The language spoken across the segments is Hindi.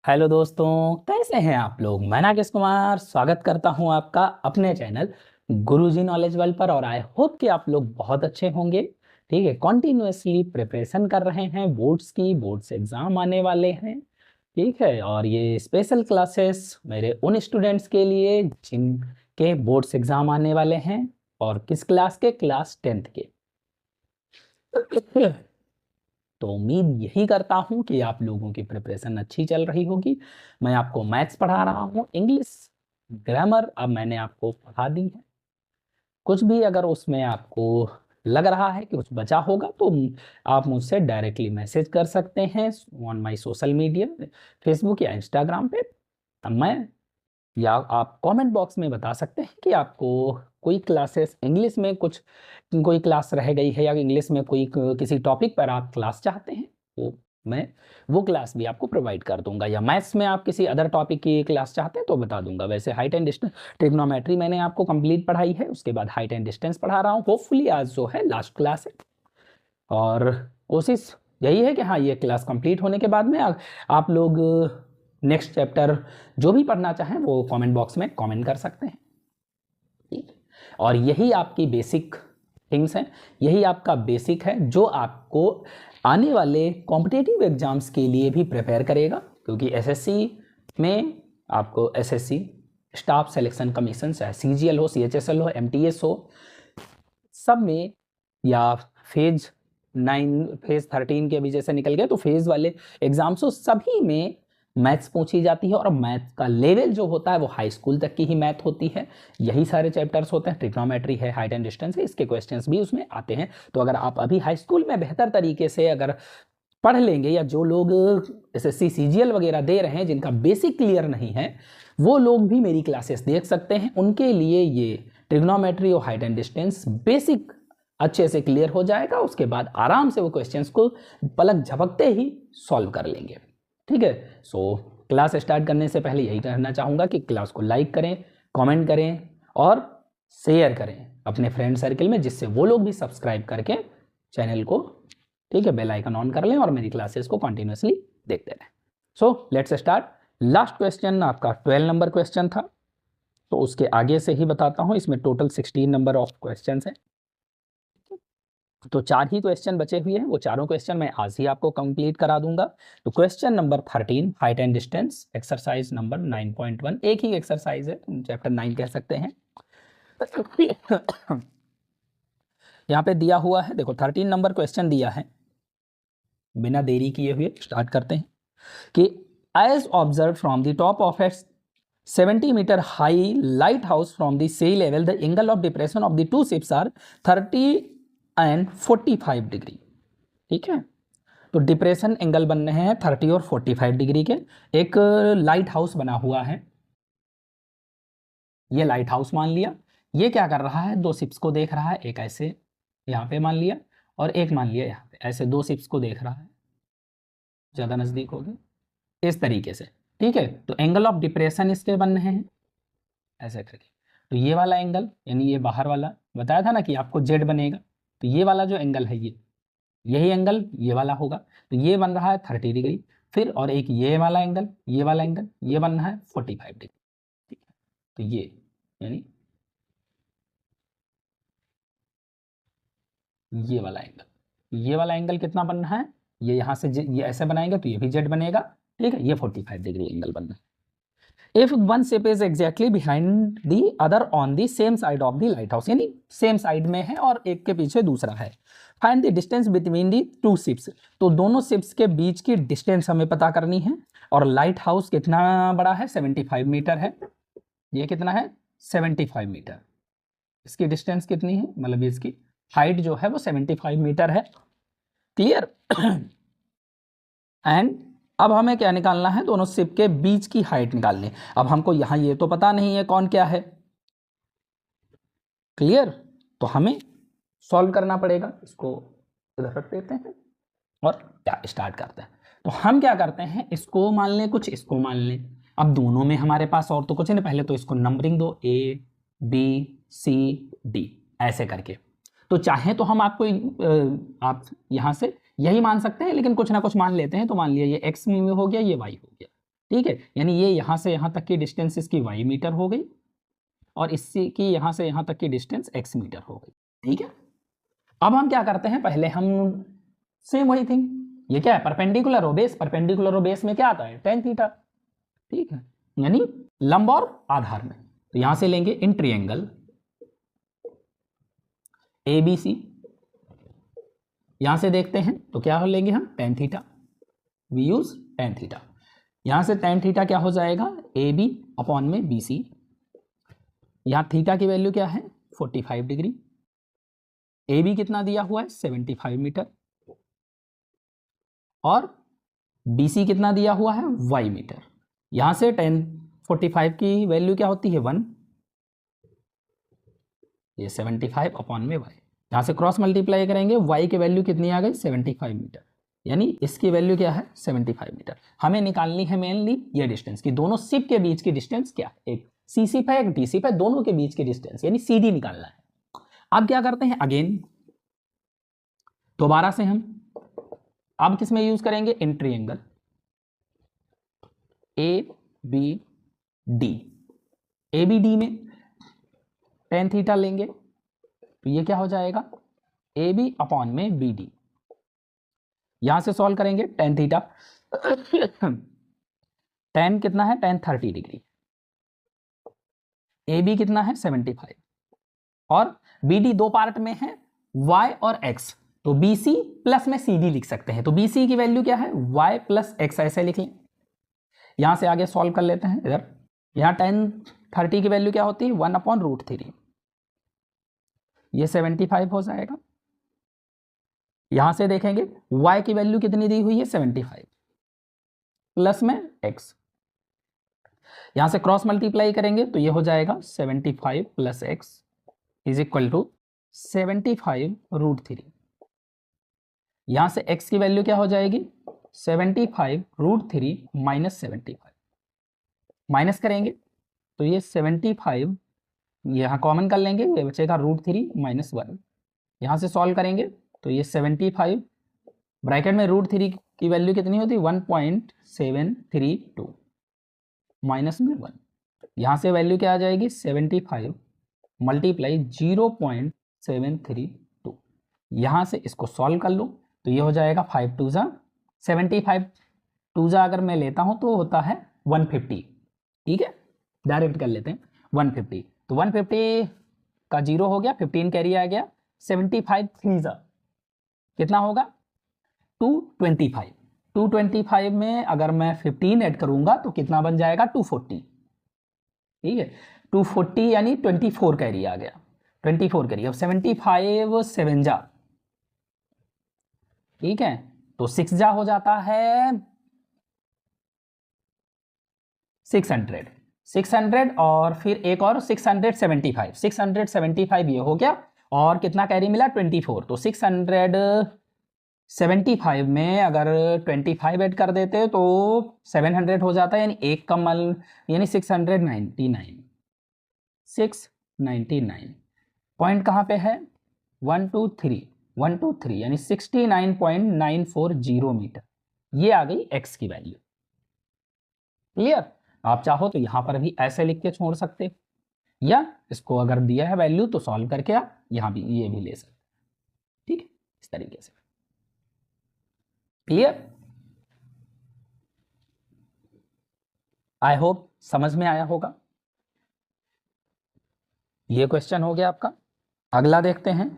हेलो दोस्तों, कैसे हैं आप लोग। मैं नागेश कुमार स्वागत करता हूं आपका अपने चैनल गुरुजी नॉलेज वर्ल्ड पर। और आई होप कि आप लोग बहुत अच्छे होंगे। ठीक है, कॉन्टिन्यूअसली प्रिपरेशन कर रहे हैं बोर्ड्स की। बोर्ड्स एग्जाम आने वाले हैं, ठीक है। और ये स्पेशल क्लासेस मेरे उन स्टूडेंट्स के लिए जिनके बोर्ड्स एग्जाम आने वाले हैं। और किस क्लास के? क्लास 10th के। तो उम्मीद यही करता हूँ कि आप लोगों की प्रिपरेशन अच्छी चल रही होगी। मैं आपको मैथ्स पढ़ा रहा हूँ, इंग्लिश ग्रामर अब मैंने आपको पढ़ा दी है। कुछ भी अगर उसमें आपको लग रहा है कि कुछ बचा होगा तो आप मुझसे डायरेक्टली मैसेज कर सकते हैं on my social media, Facebook या इंस्टाग्राम पे। मैं या आप कमेंट बॉक्स में बता सकते हैं कि आपको कोई क्लासेस इंग्लिश में कुछ कोई क्लास रह गई है, या इंग्लिश में कोई किसी टॉपिक पर आप क्लास चाहते हैं, तो मैं वो क्लास भी आपको प्रोवाइड कर दूंगा। या मैथ्स में आप किसी अदर टॉपिक की क्लास चाहते हैं तो बता दूंगा। वैसे हाइट एंड डिस्टेंस ट्रिग्नोमेट्री मैंने आपको कंप्लीट पढ़ाई है, उसके बाद हाइट एंड डिस्टेंस पढ़ा रहा हूँ। होपफुली आज जो है लास्ट क्लास है, और कोशिश यही है कि हाँ, ये क्लास कंप्लीट होने के बाद में आप लोग नेक्स्ट चैप्टर जो भी पढ़ना चाहें वो कमेंट बॉक्स में कमेंट कर सकते हैं, ठीक। और यही आपकी बेसिक थिंग्स हैं, यही आपका बेसिक है जो आपको आने वाले कॉम्पिटिटिव एग्जाम्स के लिए भी प्रिपेयर करेगा। क्योंकि एसएससी में आपको एसएससी स्टाफ सिलेक्शन कमीशन, चाहे सीजीएल हो, सीएचएसएल हो, एमटीएस हो, सब में, या फेज 9 फेज 13 के अभी जैसे निकल गए तो फेज वाले एग्जाम्स हो, सभी में मैथ्स पूछी जाती है। और मैथ का लेवल जो होता है वो हाई स्कूल तक की ही मैथ होती है। यही सारे चैप्टर्स होते हैं, ट्रिग्नोमेट्री है, हाइट एंड डिस्टेंस है, इसके क्वेश्चंस भी उसमें आते हैं। तो अगर आप अभी हाई स्कूल में बेहतर तरीके से अगर पढ़ लेंगे, या जो लोग एसएससी सीजीएल वगैरह दे रहे हैं जिनका बेसिक क्लियर नहीं है, वो लोग भी मेरी क्लासेस देख सकते हैं। उनके लिए ये ट्रिग्नोमेट्री और हाइट एंड डिस्टेंस बेसिक अच्छे से क्लियर हो जाएगा। उसके बाद आराम से वो क्वेश्चंस को पलक झपकते ही सॉल्व कर लेंगे, ठीक है। सो क्लास स्टार्ट करने से पहले यही कहना चाहूँगा कि क्लास को लाइक करें, कमेंट करें और शेयर करें अपने फ्रेंड सर्कल में, जिससे वो लोग भी सब्सक्राइब करके चैनल को, ठीक है, बेल आइकन ऑन कर लें और मेरी क्लासेस को कंटिन्यूसली देखते रहें। So let's start. Last question आपका 12 नंबर क्वेश्चन था, तो उसके आगे से ही बताता हूँ। इसमें टोटल 16 नंबर ऑफ क्वेश्चन हैं, तो 4 ही क्वेश्चन बचे हुए हैं। वो चारों क्वेश्चन मैं आज ही आपको कंप्लीट करा दूंगा। तो question number 13, height and distance, exercise number 9.1, एक ही एक्सरसाइज है, चैप्टर 9 कह सकते हैं। यहाँ पे दिया हुआ है, देखो 13 नंबर क्वेश्चन दिया है। बिना देरी किए हुए स्टार्ट करते हैं कि as observe from the top of at 70 metre high lighthouse from the sea level, the angle of depression of the two ships are 30 and 45 degree, ठीक है। तो डिप्रेशन एंगल बन रहे हैं 30 और 45 डिग्री के। एक लाइट हाउस बना हुआ है, ये लाइट हाउस मान लिया। ये क्या कर रहा है, 2 शिप्स को देख रहा है, एक ऐसे यहाँ पे मान लिया और एक मान लिया यहाँ पे, ऐसे 2 शिप्स को देख रहा है। ज़्यादा नज़दीक हो गए इस तरीके से, ठीक है। तो एंगल ऑफ डिप्रेशन इसके बन रहे हैं ऐसे करके। तो ये वाला एंगल, यानी ये बाहर वाला बताया था ना कि आपको जेड बनेगा, तो ये वाला जो एंगल है ये, यही एंगल ये वाला होगा। तो ये बन रहा है 30 डिग्री। फिर और एक ये वाला एंगल, ये वाला एंगल, ये बन रहा है 45 डिग्री, ठीक है। तो ये यानी ये वाला एंगल कितना बन रहा है, ये यहाँ से ये ऐसे बनाएंगे तो ये भी जेड बनेगा, ठीक है। ये 45 डिग्री एंगल बन रहा है। If one ship is exactly behind the other on the same side of the lighthouse, यानी सेम साइड में है और एक के पीछे दूसरा है। Find the distance between the two ships, तो दोनों शिप्स के बीच की डिस्टेंस हमें पता करनी है। और लाइट हाउस कितना बड़ा है, 75 मीटर है। ये कितना है, 75 मीटर। इसकी डिस्टेंस कितनी है, मतलब इसकी हाइट जो है वो 75 मीटर है, क्लियर। एंड अब हमें क्या निकालना है, दोनों शिप के बीच की हाइट निकालनी। अब हमको यहां ये तो पता नहीं है कौन क्या है, क्लियर। तो हमें सॉल्व करना पड़ेगा। इसको इधर रख देते हैं और क्या स्टार्ट करते हैं। तो हम क्या करते हैं, इसको मान लें कुछ, इसको मान लें। अब दोनों में हमारे पास और तो कुछ नहीं, पहले तो इसको नंबरिंग दो, ए बी सी डी ऐसे करके। तो चाहे तो हम आपको आप यहां से यही मान सकते हैं, लेकिन कुछ ना कुछ मान लेते हैं। तो मान लिया ये एक्स में हो गया, ये वाई हो गया, ठीक है, यानी ये यहाँ से यहाँ तक की डिस्टेंस इसकी y मीटर हो गई और इससे की यहाँ से यहाँ तक की डिस्टेंस x मीटर हो गई। ठीक है, अब हम क्या करते हैं, पहले हम सेम वही थिंग, ये क्या है, परपेंडिकुलर हो बेस, परपेंडिकुलर हो बेस में क्या आता है, tan थीटा। ठीक है, यानी लंब और आधार में, तो यहां से लेंगे इन ट्रायंगल ABC, यहां से देखते हैं तो क्या हो लेंगे हम, tan theta, we use tan theta. यहां से tan थीटा क्या हो जाएगा, AB अपॉन में BC, यहां थीटा की वैल्यू क्या है 45 डिग्री, AB कितना दिया हुआ है 75 मीटर और BC कितना दिया हुआ है y मीटर। यहां से tan 45 की वैल्यू क्या होती है 1, ये 75 अपॉन में y, यहां से क्रॉस मल्टीप्लाई करेंगे, y की वैल्यू कितनी आ गई 75 मीटर, यानी इसकी वैल्यू क्या है 75 मीटर। हमें निकालनी है मेनली ये डिस्टेंस कि दोनों शिप के बीच की डिस्टेंस क्या है, एक सी शिप है एक डी शिप है, दोनों के बीच की डिस्टेंस यानी CD निकालना है। अब क्या करते हैं, अगेन दोबारा से हम अब किस में यूज करेंगे, इन ट्रायंगल ABD, ABD में tan थीटा लेंगे तो ये क्या हो जाएगा AB अपॉन में BD, यहां से सॉल्व करेंगे tan थीटा tan कितना है tan 30 डिग्री, AB कितना है 75 और BD दो पार्ट में है y और x, तो BC प्लस में CD लिख सकते हैं, तो BC की वैल्यू क्या है y प्लस x, ऐसे लिख लें। यहां से आगे सॉल्व कर लेते हैं, इधर यहां tan 30 की वैल्यू क्या होती है 1/√3, ये 75 हो जाएगा। यहां से देखेंगे y की वैल्यू कितनी दी हुई है 75 प्लस में x, यहां से क्रॉस मल्टीप्लाई करेंगे तो ये हो जाएगा 75 plus x is equal to 75√3, यहां से x की वैल्यू क्या हो जाएगी 75√3 माइनस 75, माइनस करेंगे तो ये 75 यहाँ कॉमन कर लेंगे, ये बचेगा √3 माइनस 1, यहाँ से सॉल्व करेंगे तो ये 75 ब्रैकेट में √3 की वैल्यू कितनी होती है 1.732 माइनस में 1, यहाँ से वैल्यू क्या आ जाएगी 75 मल्टीप्लाई 0.732, यहाँ से इसको सॉल्व कर लो तो ये हो जाएगा 5 2 जा 75 2 जा अगर मैं लेता हूँ तो होता है 150। ठीक है, डायरेक्ट कर लेते हैं 150, तो 150 का 0 हो गया, 15 कैरी आ गया, 75 3 जा कितना होगा 225, 225 में अगर मैं 15 ऐड करूंगा तो कितना बन जाएगा 240। ठीक है, 240 यानी 24 कैरी आ गया, 24 कैरी, अब 75 7 जा, ठीक है, तो 6 जा हो जाता है 600, 600 और फिर एक और 675, 675 ये हो गया और कितना कैरी मिला 24, तो 675 में अगर 25 ऐड कर देते तो 700 हो जाता है, यानी एक का मल यानी 699, 699 पॉइंट कहाँ पे है 1 2 3 1 2 3 यानी 69.940 मीटर, ये आ गई x की वैल्यू। क्लियर, आप चाहो तो यहां पर भी ऐसे लिख के छोड़ सकते, या इसको अगर दिया है वैल्यू तो सॉल्व करके आप यहां भी ये भी ले सकते। ठीक है, इस तरीके से। क्लियर, आई होप समझ में आया होगा। ये क्वेश्चन हो गया आपका, अगला देखते हैं।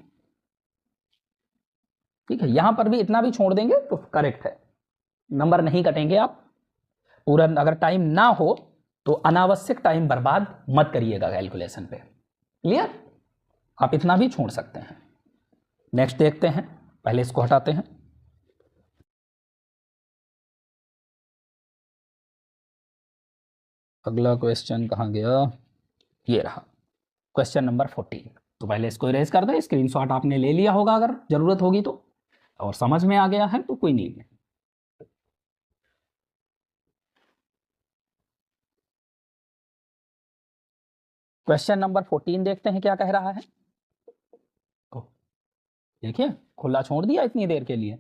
ठीक है, यहां पर भी इतना भी छोड़ देंगे तो करेक्ट है, नंबर नहीं कटेंगे आप पूरा, अगर टाइम ना हो तो अनावश्यक टाइम बर्बाद मत करिएगा कैलकुलेशन पे। क्लियर, आप इतना भी छोड़ सकते हैं। नेक्स्ट देखते हैं, पहले इसको हटाते हैं। अगला क्वेश्चन कहाँ गया, ये रहा क्वेश्चन नंबर 14। तो पहले इसको इरेज कर दें, स्क्रीनशॉट आपने ले लिया होगा अगर जरूरत होगी तो, और समझ में आ गया है तो कोई नीड नहीं। क्वेश्चन नंबर 14 देखते हैं क्या कह रहा है। देखिए खुला छोड़ दिया इतनी देर के लिए,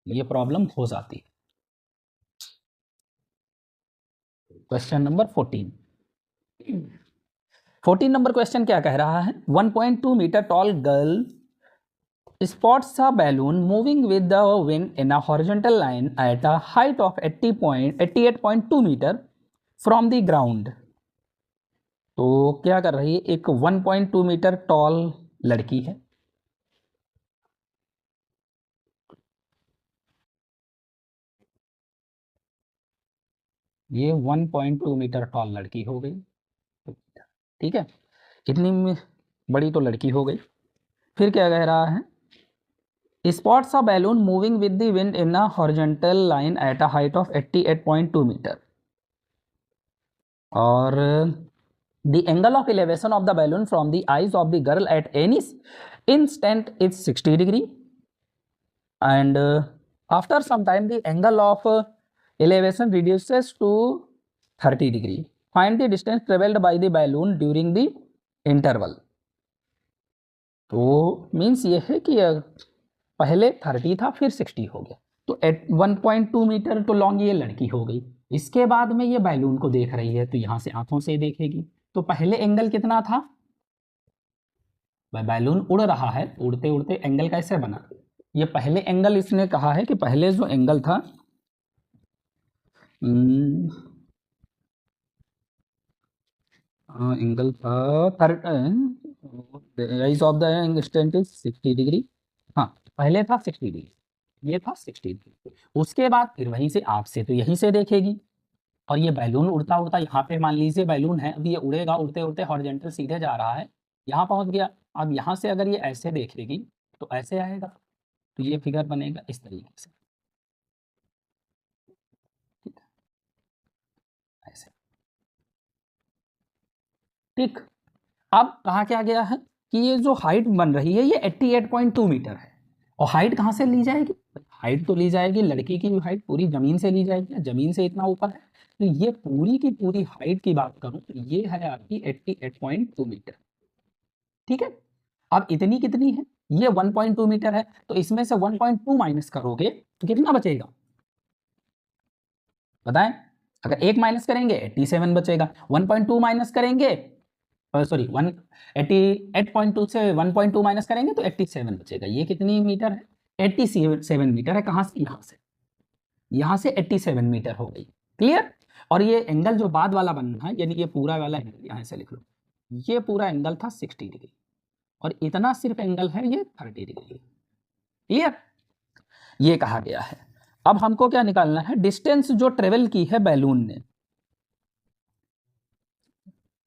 ये प्रॉब्लम हो जाती है। क्वेश्चन नंबर 14 नंबर क्वेश्चन क्या कह रहा है, 1.2 metre tall girl spots a balloon moving with the wind in a horizontal line at a height of 88.2 meter from the ground। तो क्या कर रही है, एक 1.2 मीटर टॉल लड़की है, ये 1.2 मीटर टॉल लड़की हो गई, ठीक है, कितनी बड़ी तो लड़की हो गई। फिर क्या कह रहा है, spots a balloon moving with the wind in a horizontal line at a height of 88.2 metre और the angle of elevation of the balloon from the eyes of the girl at any instant is 60 degree and after some time the angle of elevation reduces to 30 degree। Find the distance traveled by the balloon during the interval। तो मीन्स ये है कि पहले 30 था फिर 60 हो गया, तो एट 1.2 मीटर तो लॉन्ग ये लड़की हो गई। इसके बाद में ये बैलून को देख रही है, तो यहाँ से आंखों से देखेगी, तो पहले एंगल कितना था, बैलून उड़ रहा है, उड़ते उड़ते एंगल कैसे बना, ये पहले एंगल इसने कहा है कि पहले जो एंगल था एंगल था rise of the instant is 60 degree, हाँ पहले था 60 डिग्री, ये था 60 डिग्री। उसके बाद फिर वहीं से आँख से तो यहीं से देखेगी, और ये बैलून उड़ता उड़ता यहाँ पे मान लीजिए बैलून है, अब ये उड़ेगा, उड़ते उड़ते हॉरिजॉन्टल सीधे जा रहा है, यहाँ पहुँच गया। अब यहाँ से अगर ये ऐसे देखेगी तो ऐसे आएगा, तो ये फिगर बनेगा इस तरीके से, ठीक है, ऐसे, ठीक। अब कहा क्या गया है कि ये जो हाइट बन रही है ये 88.2 मीटर है, और हाइट कहाँ से ली जाएगी, हाइट तो ली जाएगी लड़की की हाइट पूरी ज़मीन से ली जाएगी, ज़मीन से इतना ऊपर है, तो ये पूरी की पूरी हाइट की बात करूं तो ये है आपकी 88.2 मीटर, ठीक है। अब इतनी कितनी है, ये 1.2 मीटर है, तो इसमें से 1.2 माइनस करोगे तो कितना बचेगा बताएं, अगर 1 माइनस करेंगे 87 बचेगा, 1.2 माइनस करेंगे सॉरी 88.2 से 1.2 माइनस करेंगे तो 87 बचेगा। ये कितनी मीटर है, 87 मीटर है, कहाँ से, यहाँ से 87 मीटर हो गई, क्लियर। और ये एंगल जो बाद वाला बनना है, यानी ये पूरा वाला एंगल यहाँ से लिख लो, ये पूरा एंगल था 60 डिग्री और इतना सिर्फ एंगल है ये 30 डिग्री, क्लियर, ये कहा गया है। अब हमको क्या निकालना है, डिस्टेंस जो ट्रेवल की है बैलून ने,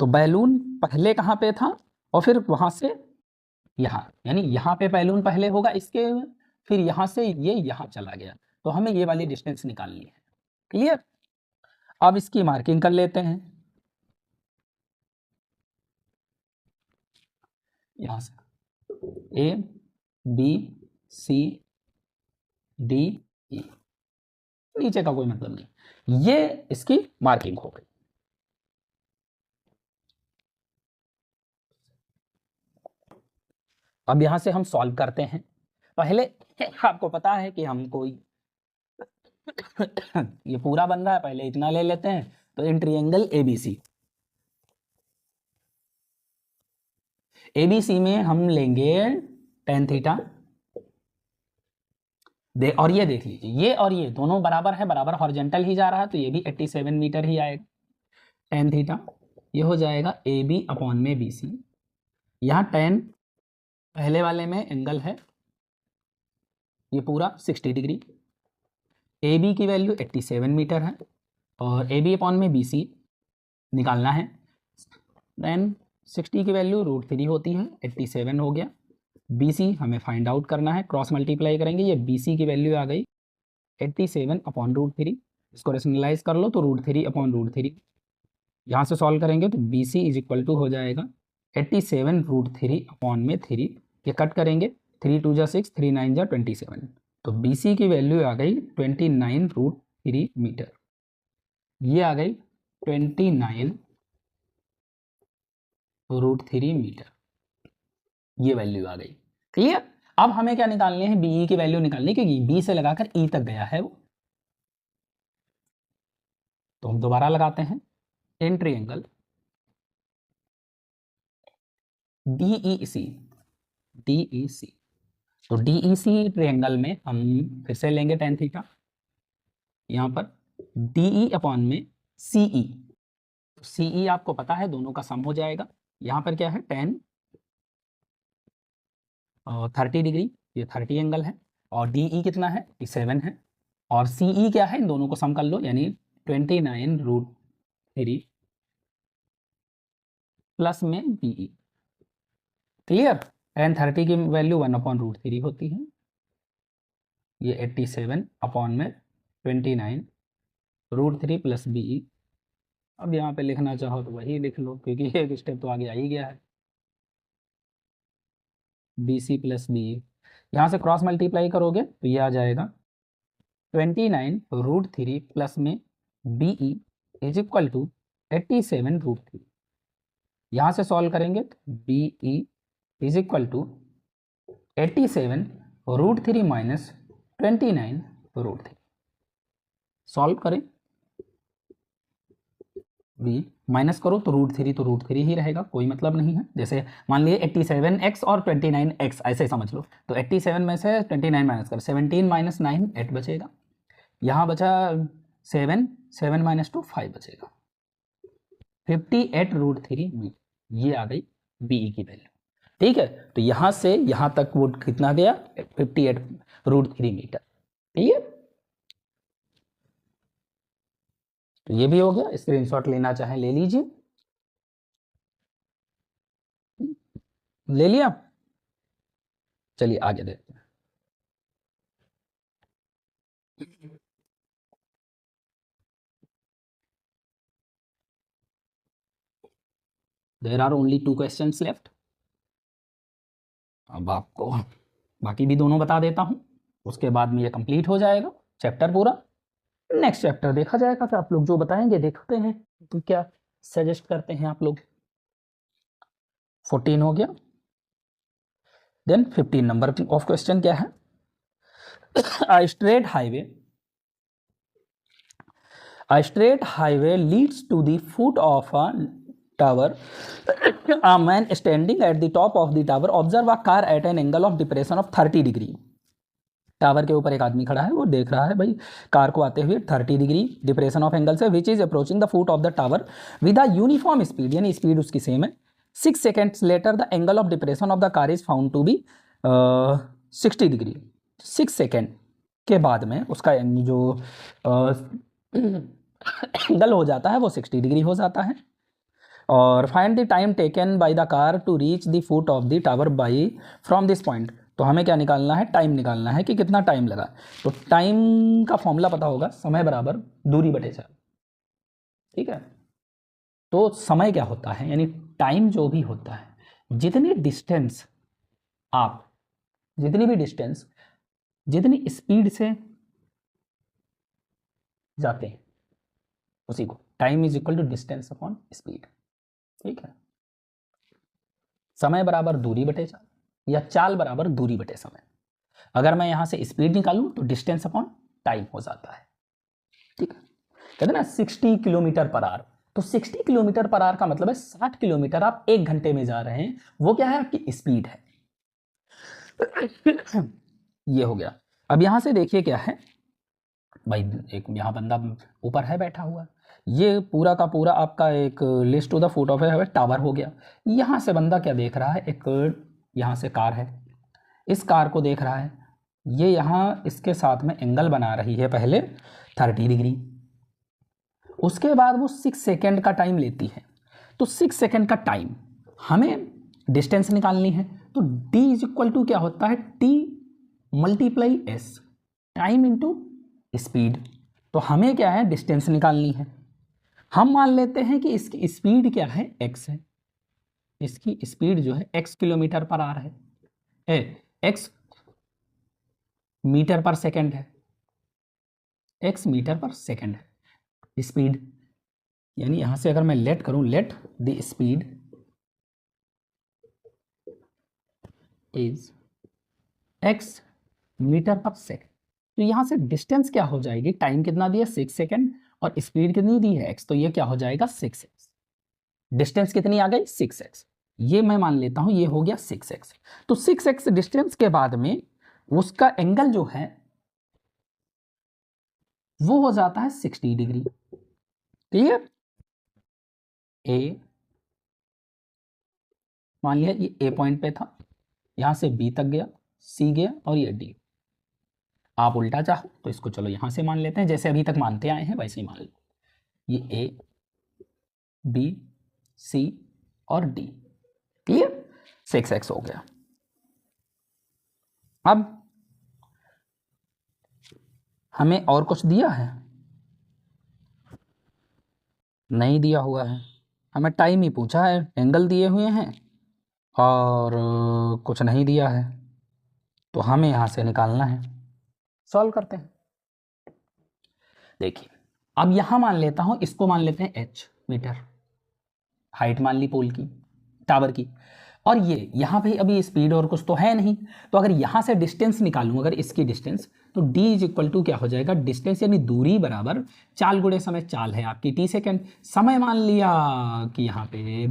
तो बैलून पहले कहाँ पे था और फिर वहां से यहाँ, यानी यहाँ पे बैलून पहले होगा इसके, फिर यहाँ से ये यहाँ चला गया, तो हमें ये वाली डिस्टेंस निकालनी है, क्लियर। अब इसकी मार्किंग कर लेते हैं, यहां से ए बी सी डी ई, नीचे का कोई मतलब नहीं, ये इसकी मार्किंग हो गई। अब यहां से हम सॉल्व करते हैं, पहले आपको पता है कि हम कोई ये पूरा बन रहा है, पहले इतना ले लेते हैं, तो इन ट्रायंगल एबीसी में हम लेंगे tan थीटा और ये देख लीजिए, ये और ये दोनों बराबर है, बराबर हॉरिजॉन्टल ही जा रहा है, तो ये भी 87 मीटर ही आएगा, tan थीटा ये हो जाएगा ए बी अपॉन में बी सी, यहाँ tan पहले वाले में एंगल है ये पूरा 60 डिग्री, ए बी की वैल्यू 87 मीटर है और ए बी अपॉन में बी सी निकालना है, देन 60 की वैल्यू √3 होती है, 87 हो गया, बी सी हमें फाइंड आउट करना है, क्रॉस मल्टीप्लाई करेंगे, ये बी सी की वैल्यू आ गई 87 अपॉन √3, इसको रेशनलाइज कर लो तो √3 अपॉन √3, यहाँ से सॉल्व करेंगे तो B C is equal to हो जाएगा 87 √3 अपॉन में 3, ये कट करेंगे 3 2 जा 6 3 9 जा 27, तो बी सी की वैल्यू आ गई 29 √3 मीटर, ये आ गई 29 √3 मीटर, ये वैल्यू आ गई, क्लियर। अब हमें क्या निकालनी है, बी की वैल्यू निकालनी, क्योंकि बी से लगाकर ई तक गया है वो, तो हम दोबारा लगाते हैं, इन ट्रायंगल DEC, DEC, तो DEC ट्रायंगल में हम फिर से लेंगे tan थीटा, यहाँ पर DE अपॉन में CE, CE आपको पता है दोनों का सम हो जाएगा। यहाँ पर क्या है tan 30 डिग्री, ये 30 एंगल है, और DE कितना है, 7 है, और CE क्या है, इन दोनों को सम कर लो, यानी 29√3 प्लस में BE। क्लियर? tan 30 की वैल्यू 1/√3 होती है, ये 87 अपॉन में 29√3 प्लस BE। अब यहाँ पे लिखना चाहो तो वही लिख लो, क्योंकि एक स्टेप तो आगे आ ही गया है, BC प्लस BE। यहाँ से क्रॉस मल्टीप्लाई करोगे तो ये आ जाएगा 29√3 प्लस में BE इज इक्वल टू 87√3। यहाँ से सॉल्व करेंगे तो BE is equal to 87√3 minus 29√3। Solve करें, बी माइनस करो तो √3 तो √3 ही रहेगा, कोई मतलब नहीं है। जैसे मान लिए 87x और 29x ऐसे समझ लो, तो 87 में से 29 माइनस कर, 17 माइनस 9 8 बचेगा, यहाँ बचा 7, 7 माइनस 2 5 बचेगा, 58√3 मीटर, ये आ गई BE की वैल्यू। ठीक है, तो यहाँ से यहाँ तक वो कितना गया, 58√3 मीटर। ठीक है, तो ये भी हो गया, स्क्रीनशॉट लेना चाहे ले लीजिए। ले लिया, चलिए आगे देखते हैं। There are only 2 questions left. अब आपको बाकी भी दोनों बता देता हूँ, उसके बाद में ये कंप्लीट हो जाएगा चैप्टर पूरा। नेक्स्ट चैप्टर देखा जाएगा, फिर आप लोग जो बताएंगे देखते हैं तो क्या सजेस्ट करते हैं आप लोग। 14 हो गया, देन 15 नंबर ऑफ क्वेश्चन क्या है, A straight highway leads to the foot of a tower. A man standing at the top of the tower observe a car at an angle of depression of 30 degree. Tower के ऊपर एक आदमी खड़ा है, वो देख रहा है भाई कार को आते हुए 30 डिग्री डिप्रेशन ऑफ एंगल से, which is approaching the foot of the tower with a uniform speed, यानी स्पीड उसकी सेम है। 6 seconds later the angle of depression of the car is found to be 60 degree. 6 second के बाद में उसका जो एंगल हो जाता है वो 60 डिग्री हो जाता है। और find the time taken by the car to reach the foot of the tower by from this point. तो हमें क्या निकालना है, टाइम निकालना है कि कितना टाइम लगा। तो टाइम का फॉर्मूला पता होगा, समय बराबर दूरी बटे 4। ठीक है, तो समय क्या होता है, यानी टाइम जो भी होता है, जितनी डिस्टेंस आप जितनी भी डिस्टेंस जितनी स्पीड से जाते हैं उसी को time is equal to distance upon speed. ठीक है, समय बराबर दूरी बटे 4 या चाल बराबर दूरी बटे समय। अगर मैं यहां से स्पीड निकालूं तो डिस्टेंस अपॉन टाइम हो जाता है। ठीक है, कहते ना 60 किलोमीटर पर आवर, तो 60 किलोमीटर पर आवर का मतलब है 60 किलोमीटर आप 1 घंटे में जा रहे हैं, वो क्या है, आपकी स्पीड है। ये हो गया। अब यहां से देखिए क्या है भाई, एक यहाँ बंदा ऊपर है बैठा हुआ, ये पूरा का पूरा आपका एक list to the foot of है टावर हो गया। यहाँ से बंदा क्या देख रहा है, एक यहाँ से कार है, इस कार को देख रहा है, ये यहाँ इसके साथ में एंगल बना रही है पहले 30 डिग्री, उसके बाद वो 6 सेकेंड का टाइम लेती है। तो 6 सेकेंड का टाइम हमें डिस्टेंस निकालनी है, तो d इज इक्वल टू क्या होता है, t multiply s, time into speed. तो हमें क्या है, डिस्टेंस निकालनी है। हम मान लेते हैं कि इसकी स्पीड क्या है, x है, इसकी स्पीड जो है x किलोमीटर पर आवर है, x मीटर पर सेकेंड है, x मीटर पर सेकेंड है स्पीड। यानी यहां से अगर मैं लेट करूं, let the speed is x metre पर सेकेंड, तो यहां से डिस्टेंस क्या हो जाएगी, टाइम कितना दिया 6 सेकेंड, और स्पीड कितनी दी है x, तो ये क्या हो जाएगा 6x। डिस्टेंस कितनी आ गई 6x, ये मैं मान लेता हूं ये हो गया 6x। तो 6x डिस्टेंस के बाद में उसका एंगल जो है वो हो जाता है 60 डिग्री। क्लियर? ए, मान लिया ये ए पॉइंट पे था, यहां से बी तक गया, सी गया और ये डी। आप उल्टा चाहो तो इसको चलो यहां से मान लेते हैं, जैसे अभी तक मानते आए हैं वैसे ही मान लो। ये ए, बी, सी और डी। क्लियर? 6x हो गया। अब हमें और कुछ दिया है? नहीं दिया हुआ है, हमें टाइम ही पूछा है, एंगल दिए हुए हैं और कुछ नहीं दिया है, तो हमें यहाँ से निकालना है। सॉल्व करते हैं। देखिए अब यहाँ मान लेता हूँ, इसको मान लेते हैं h मीटर, हाइट मान ली पोल की, टावर की, और ये यहाँ पे अभी स्पीड और कुछ तो है नहीं, तो अगर यहाँ से डिस्टेंस निकालूं, अगर इसकी डिस्टेंस, तो d इज इक्वल टू क्या हो जाएगा, डिस्टेंस यानी दूरी बराबर चाल गुणे समय, चाल है आपकी t सेकेंड, समय मान लिया कि यहाँ पे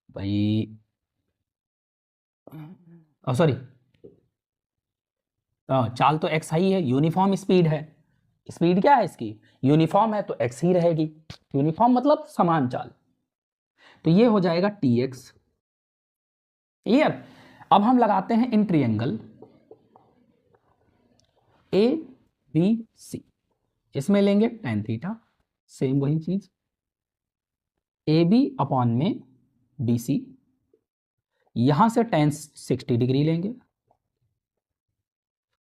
भाई सॉरी चाल तो x ही है, यूनिफॉर्म स्पीड है, स्पीड क्या है इसकी, यूनिफॉर्म है, तो x ही रहेगी, यूनिफॉर्म मतलब समान चाल, तो ये हो जाएगा tx। क्लियर? अब हम लगाते हैं इन ट्रायंगल ए बी सी, इसमें लेंगे tan थीटा, सेम वही चीज, ए बी अपॉन में बी सी, यहां से tan 60 डिग्री लेंगे,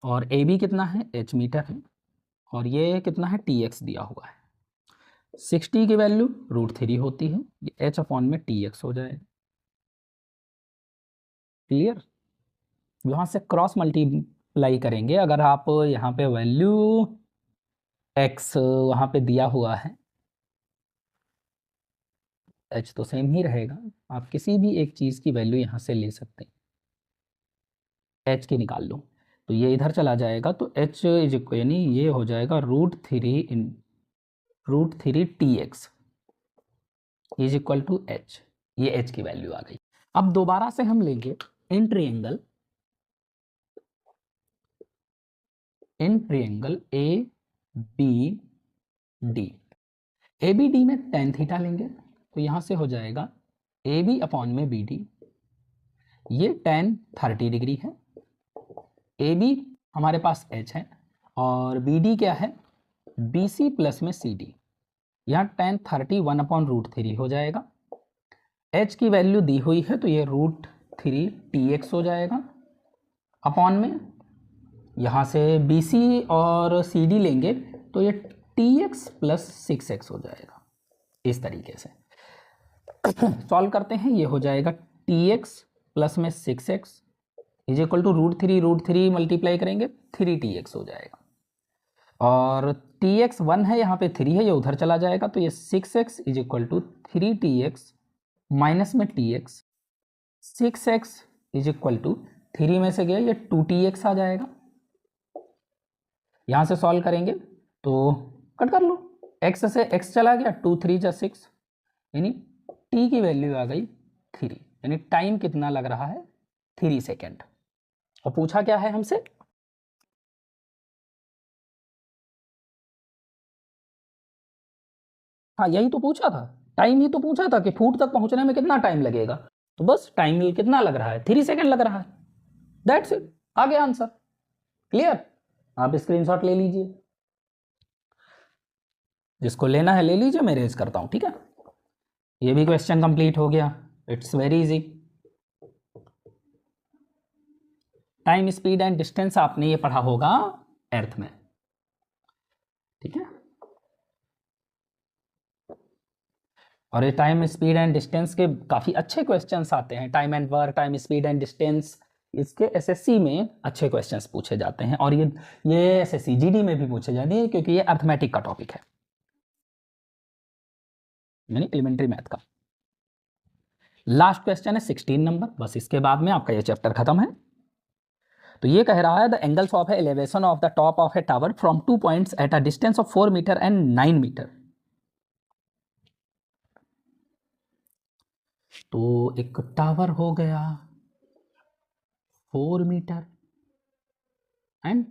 और ए बी कितना है h मीटर है, और ये कितना है tx दिया हुआ है, 60 की वैल्यू √3 होती है, ये h अपॉन में tx हो जाएगा। क्लियर? यहां से क्रॉस मल्टीप्लाई करेंगे, अगर आप यहाँ पे वैल्यू x वहां पे दिया हुआ है, h तो सेम ही रहेगा, आप किसी भी एक चीज की वैल्यू यहां से ले सकते हैं, h की निकाल लो, तो ये इधर चला जाएगा, तो h इज इक्वल यानी ये हो जाएगा √3 tx is equal to h, ये h की वैल्यू आ गई। अब दोबारा से हम लेंगे in triangle A B D, A B D में tan थीटा लेंगे, तो यहां से हो जाएगा ए बी अपॉन में बी डी, ये tan 30 डिग्री है, ए बी हमारे पास h है और बी डी क्या है बी सी प्लस में सी डी, यहाँ tan 30 1/√3 हो जाएगा, h की वैल्यू दी हुई है तो ये √3 tx हो जाएगा, अपॉन में यहाँ से बी सी और सी डी लेंगे तो ये tx प्लस 6x हो जाएगा। इस तरीके से सॉल्व करते हैं, ये हो जाएगा tx प्लस में 6x is equal to √3 multiply करेंगे 3tx हो जाएगा, और tx 1 है यहाँ पे 3 है, ये उधर चला जाएगा, तो ये 6x is equal to 3tx minus में tx, 6x is equal to 3 में से गया ये 2tx आ जाएगा। यहाँ से सॉल्व करेंगे तो कट कर लो, x से x चला गया, 2 3 जा 6, यानी t की वैल्यू आ गई 3, यानी टाइम कितना लग रहा है 3 सेकेंड। और पूछा क्या है हमसे, हाँ यही तो पूछा था, टाइम ही तो पूछा था कि फूट तक पहुंचने में कितना टाइम लगेगा, तो बस टाइम कितना लग रहा है 3 सेकेंड लग रहा है, दैट्स इट, आ गया आंसर। क्लियर? आप स्क्रीनशॉट ले लीजिए, जिसको लेना है ले लीजिए, मैं रेज करता हूं, ठीक है। ये भी क्वेश्चन कंप्लीट हो गया, it's very easy. Time speed and distance आपने ये पढ़ा होगा अर्थ में, ठीक है। और ये टाइम स्पीड एंड डिस्टेंस के काफ़ी अच्छे क्वेश्चंस आते हैं, time and work, time speed and distance, इसके एसएससी में अच्छे क्वेश्चंस पूछे जाते हैं, और ये एसएससी जीडी में भी पूछे जाते हैं, क्योंकि ये अर्थमेटिक का टॉपिक है, यानी एलिमेंट्री मैथ का। लास्ट क्वेश्चन है 16 नंबर, बस इसके बाद में आपका ये चैप्टर खत्म है। तो ये कह रहा है the angles of elevation of the top of a tower from 2 points at a distance of 4 metre and 9 metre. तो एक टावर हो गया 4 मीटर एंड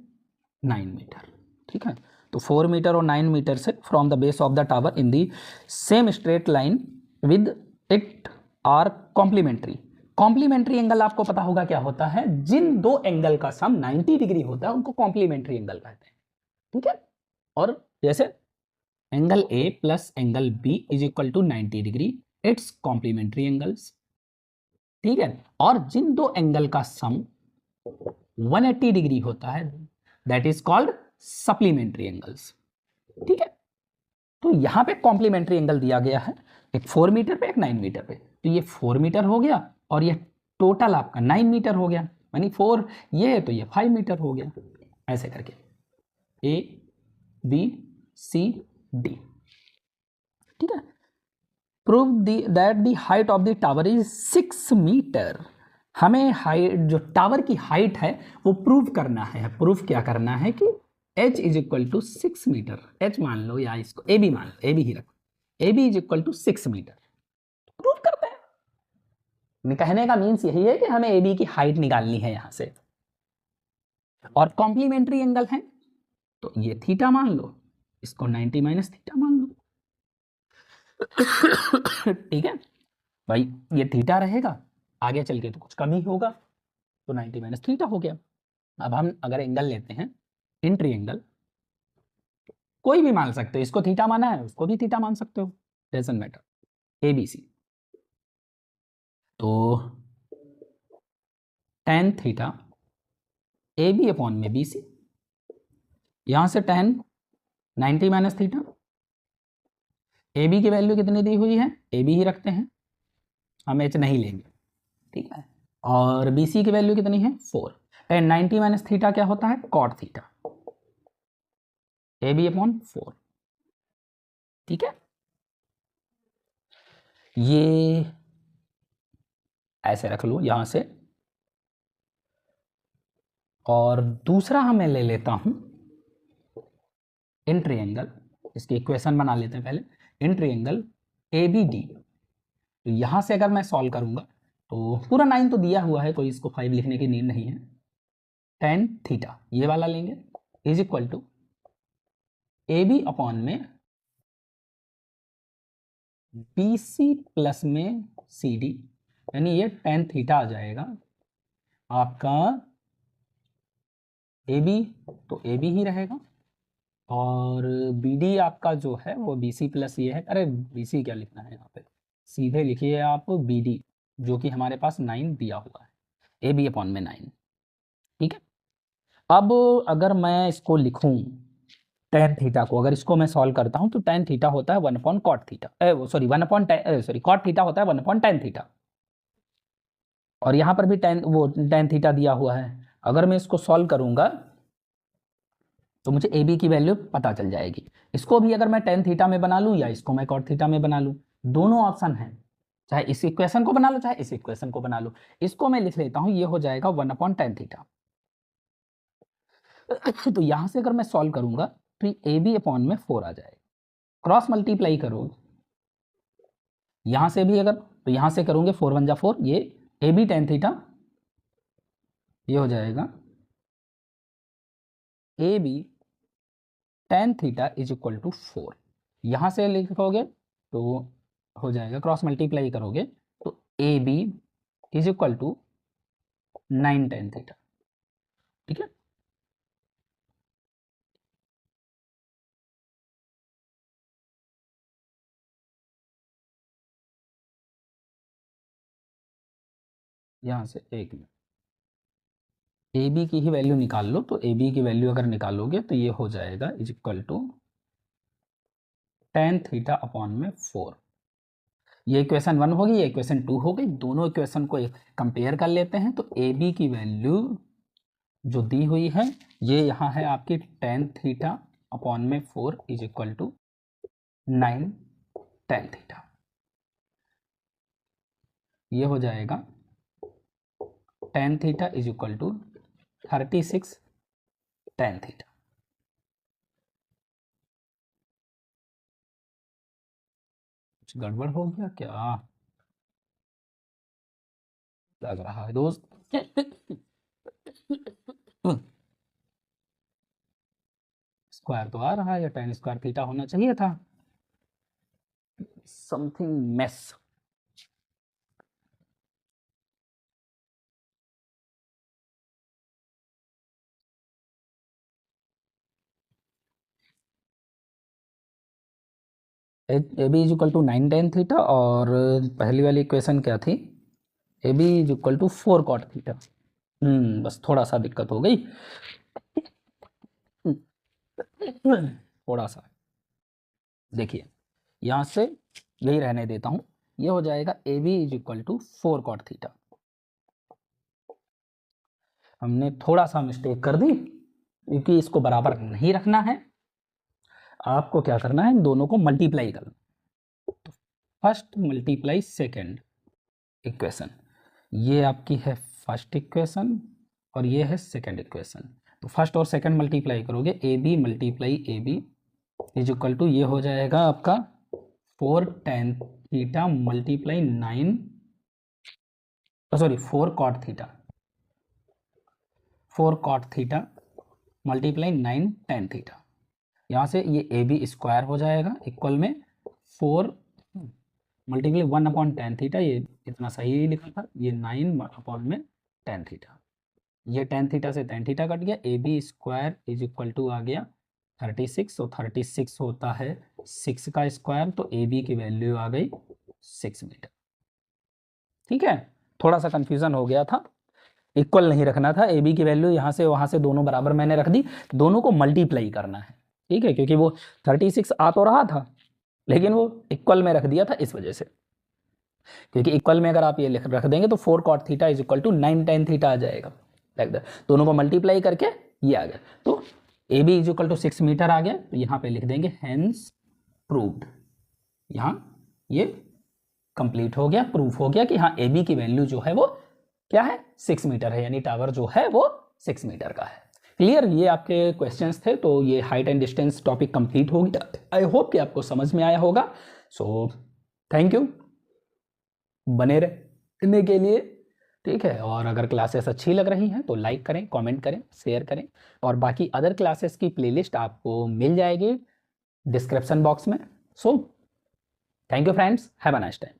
9 मीटर, ठीक है। तो 4 मीटर और 9 मीटर से from the base of the tower in the same straight line with it are complementary. Complementary angle आपको पता होगा क्या होता है, जिन दो एंगल का सम 90 डिग्री होता है उनको कॉम्प्लीमेंट्री एंगल कहते हैं, ठीक है। और जैसे angle A plus angle B is equal to 90 degree, it's complementary angles, ठीक है। और जिन दो एंगल का सम 180 डिग्री होता है that is called supplementary angles, ठीक है। तो यहां पे कॉम्प्लीमेंट्री एंगल दिया गया है, एक 4 मीटर पे एक 9 मीटर पे। तो ये 4 मीटर हो गया और ये टोटल आपका 9 मीटर हो गया, यानी 4 ये है तो ये 5 मीटर हो गया, ऐसे करके ए बी सी डी, ठीक है। Prove that the height of the tower is 6 metre. हमें हाइट, जो टावर की हाइट है वो प्रूव करना है। प्रूव क्या करना है कि h is equal to 6 metre, h मान लो या इसको ए बी मान लो, ए बी ही रखो, A B is equal to 6 metre. Prove करते हैं, कहने का मीन्स यही है कि हमें ए बी की हाइट निकालनी है यहां से, और कॉम्प्लीमेंट्री एंगल है तो ये थीटा मान लो, इसको 90 माइनस थीटा मान लो, ठीक है भाई। ये थीटा रहेगा, आगे चल के तो कुछ कम ही होगा, तो 90 माइनस थीटा हो गया। अब हम अगर एंगल लेते हैं इन ट्रायंगल, कोई भी मान सकते हो, इसको थीटा माना है उसको भी थीटा मान सकते हो, doesn't matter, A B C. तो tan theta A B upon में बी सी, यहां से tan 90 minus theta, A B की वैल्यू कितनी दी हुई है, ए बी ही रखते हैं, हम एच नहीं लेंगे, ठीक है। और बी सी की वैल्यू कितनी है 4, tan 90 माइनस थीटा क्या होता है cot theta, A B upon 4, ठीक है। ये ऐसे रख लो यहां से, और दूसरा हमें ले लेता हूं इन ट्रायंगल, इसकी इक्वेशन बना लेते हैं पहले, in triangle A B D. तो यहां से अगर मैं सॉल्व करूंगा तो पूरा 9 तो दिया हुआ है, कोई इसको 5 लिखने की नीड नहीं है। tan थीटा ये वाला लेंगे is equal to A B upon में बी सी प्लस में सी डी, यानी ये tan थीटा आ जाएगा आपका ए बी, तो ए बी ही रहेगा, और बी डी आपका जो है वो बी सी प्लस ये है, अरे बी सी क्या लिखना है यहाँ पे, सीधे लिखिए आप बी डी, जो कि हमारे पास 9 दिया हुआ है, ए बी अपॉन में 9, ठीक है। अब अगर मैं इसको लिखूं tan थीटा को, अगर इसको मैं सॉल्व करता हूं तो tan थीटा होता है 1 upon cot theta, sorry 1 upon sorry cot theta होता है 1 अपॉन tan थीटा, और यहां पर भी tan थीटा दिया हुआ है। अगर मैं इसको सॉल्व करूंगा तो मुझे ए बी की वैल्यू पता चल जाएगी। इसको भी अगर मैं tan थीटा में बना लूं या इसको मैं cot थीटा में बना लूं, दोनों ऑप्शन है, चाहे इस इक्वेशन को बना लो चाहे इस इक्वेशन को बना लो। इसको मैं लिख लेता हूं, ये हो जाएगा 1 अपॉन tan थीटा। तो यहां से अगर मैं सॉल्व करूंगा तो ए बी अपॉन में 4 आ जाएगा, क्रॉस मल्टीप्लाई करो यहां से भी, अगर तो यहां से करोगे 4 1 जा 4, ये ए बी tan थीटा ये हो जाएगा A B tan theta is equal to 4, यहां से लिखोगे तो हो जाएगा, क्रॉस मल्टीप्लाई करोगे तो A B is equal to 9 tan theta, ठीक है। यहां से एक मिनट, ए बी की ही वैल्यू निकाल लो, तो ए बी की वैल्यू अगर निकालोगे तो ये हो जाएगा is equal to tan theta upon में 4। ये इक्वेशन 1 होगी, ये इक्वेशन 2 हो गई, दोनों इक्वेशन को कंपेयर कर लेते हैं। तो ए बी की वैल्यू जो दी हुई है ये यहाँ है आपकी tan थीटा अपॉन में 4 is equal to 9 tan theta, ये हो जाएगा tan theta is equal to 36 tan theta. कुछ गड़बड़ हो गया क्या लग रहा है दोस्त? स्क्वायर तो आ रहा है, या tan स्क्वायर थीटा होना चाहिए था। Something mess. A B is equal to 9 tan theta, और पहली वाली इक्वेशन क्या थी? A B is equal to 4 cot theta. बस थोड़ा सा दिक्कत हो गई, थोड़ा सा। देखिए यहाँ से यही रहने देता हूँ, ये हो जाएगा A B is equal to 4 cot theta. हमने थोड़ा सा मिस्टेक कर दी, क्योंकि इसको बराबर नहीं रखना है। आपको क्या करना है, इन दोनों को मल्टीप्लाई करना। तो फर्स्ट मल्टीप्लाई सेकेंड इक्वेशन, ये आपकी है फर्स्ट इक्वेशन और ये है सेकेंड इक्वेशन। तो फर्स्ट और सेकेंड मल्टीप्लाई करोगे, A B multiply A B is equal to, ये हो जाएगा आपका 4 tan theta multiply 9, sorry 4 cot theta, 4 cot theta multiply 9 tan theta. यहाँ से ये ए बी स्क्वायर हो जाएगा इक्वल में 4 मल्टीप्लाई 1 अपॉन tan थीटा, ये इतना सही लिखा था, ये 9 अपॉन में tan थीटा। ये tan थीटा से tan थीटा कट गया, A B square is equal to आ गया 36, और 36 होता है 6 का स्क्वायर, तो ए बी की वैल्यू आ गई 6 मीटर। ठीक है, थोड़ा सा कंफ्यूजन हो गया था, इक्वल नहीं रखना था, ए बी की वैल्यू यहाँ से वहाँ से दोनों बराबर मैंने रख दी, दोनों को मल्टीप्लाई करना है। ठीक है, क्योंकि वो 36 आ तो रहा था, लेकिन वो इक्वल में रख दिया था इस वजह से, क्योंकि इक्वल में अगर आप ये रख देंगे तो 4 cot theta is equal to 9 tan theta आ जाएगा, लाइक दैट। दोनों को मल्टीप्लाई करके ये आ गया, तो A B is equal to 6 metre आ गया। तो यहाँ पे लिख देंगे हेंस प्रूव्ड, यहाँ ये कंप्लीट हो गया, प्रूफ हो गया कि हाँ ए बी की वैल्यू जो है वो क्या है, 6 मीटर है, यानी टावर जो है वो 6 मीटर का है। क्लियर, ये आपके क्वेश्चंस थे, तो ये height and distance topic complete हो गया। आई होप कि आपको समझ में आया होगा। सो थैंक यू बने रहने के लिए। ठीक है, और अगर क्लासेस अच्छी लग रही हैं तो लाइक करें, कमेंट करें, शेयर करें, और बाकी अदर क्लासेस की प्लेलिस्ट आपको मिल जाएगी डिस्क्रिप्शन बॉक्स में। So thank you friends, have a nice time.